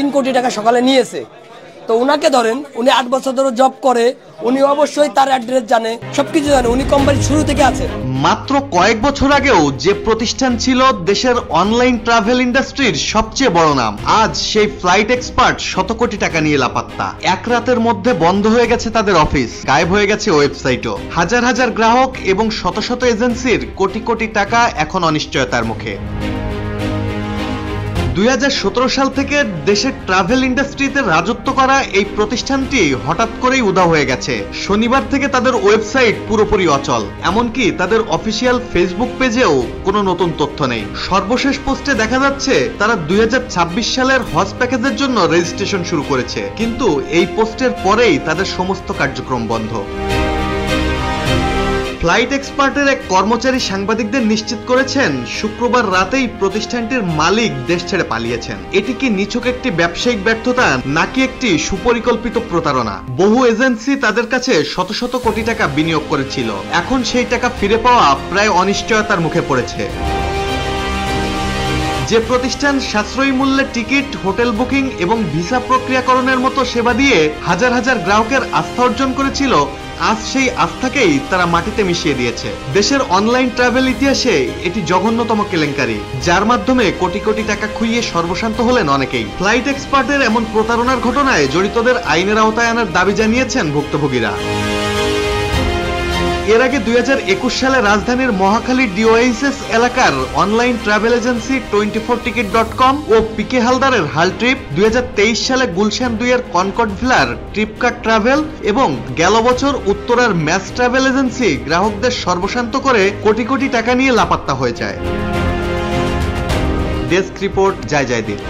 3 কোটি টাকা সকালে নিয়েছে। তো উনাকে ধরেন, উনি 8 বছর ধরে জব করে, উনি অবশ্যই তার অ্যাড্রেস জানে, সবকিছু জানে, উনি কোম্পানির শুরু থেকে আছে। মাত্র কয়েক বছর আগেও যে প্রতিষ্ঠান ছিল দেশের অনলাইন ট্রাভেল ইন্ডাস্ট্রির সবচেয়ে বড় নাম, আজ সেই ফ্লাইট এক্সপার্ট শত কোটি টাকা নিয়ে লাপাত্তা। এক রাতের মধ্যে বন্ধ হয়ে গেছে তাদের অফিস, গায়েব হয়ে গেছে ওয়েবসাইটও। হাজার হাজার গ্রাহক এবং শত শত এজেন্সির কোটি কোটি টাকা এখন অনিশ্চয়তার মুখে। 2017 সাল থেকে দেশের ট্রাভেল ইন্ডাস্ট্রিতে রাজত্ব করা এই প্রতিষ্ঠানটি হঠাৎ করেই উধাও হয়ে গেছে। শনিবার থেকে তাদের ওয়েবসাইট পুরোপুরি অচল, এমনকি তাদের অফিসিয়াল ফেসবুক পেজেও কোনো নতুন তথ্য নেই। সর্বশেষ পোস্টে দেখা যাচ্ছে তারা 2026 সালের হজ প্যাকেজের জন্য রেজিস্ট্রেশন শুরু করেছে, কিন্তু এই পোস্টের পরেই তাদের সমস্ত কার্যক্রম বন্ধ। ফ্লাইট এক্সপার্টের এক কর্মচারী সাংবাদিকদের নিশ্চিত করেছেন শুক্রবার রাতেই প্রতিষ্ঠানটির মালিক দেশ ছেড়ে পালিয়েছেন। এটি কি নিছক একটি ব্যবসায়িক ব্যর্থতা নাকি একটি সুপরিকল্পিত প্রতারণা? বহু এজেন্সি তাদের কাছে শত শত কোটি টাকা বিনিয়োগ করেছিল, এখন সেই টাকা ফিরে পাওয়া প্রায় অনিশ্চয়তার মুখে পড়েছে। যে প্রতিষ্ঠান সাশ্রয়ী মূল্যে টিকিট, হোটেল বুকিং এবং ভিসা প্রক্রিয়াকরণের মতো সেবা দিয়ে হাজার হাজার গ্রাহকের আস্থা অর্জন করেছিল, আজ সেই আস্থাকেই তারা মাটিতে মিশিয়ে দিয়েছে। দেশের অনলাইন ট্রাভেল ইতিহাসে এটি জঘন্যতম কেলেঙ্কারি, যার মাধ্যমে কোটি কোটি টাকা খুইয়ে সর্বশান্ত হলেন অনেকেই। ফ্লাইট এক্সপার্টের এমন প্রতারণার ঘটনায় জড়িতদের আইনের আওতায় আনার দাবি জানিয়েছেন ভুক্তভোগীরা। এর আগে 2021 সালে রাজধানীর মহাখালীর ডিওএইচএস এলাকার অনলাইন ট্রাভেল এজেন্সি 24ticket.com ও পিকে হালদারের হাল ট্রিপ, 2023 সালে গুলশান 2 এর কনকর্ড ভিলার ট্রিপকার্ট ট্রাভেল এবং গেল বছর উত্তরার ম্যাচ ট্রাভেল এজেন্সি গ্রাহকদের সর্বশান্ত করে কোটি কোটি টাকা নিয়ে লাপাত্তা হয়ে যায়। ডেস্ক রিপোর্ট, জয় জয়দীপ।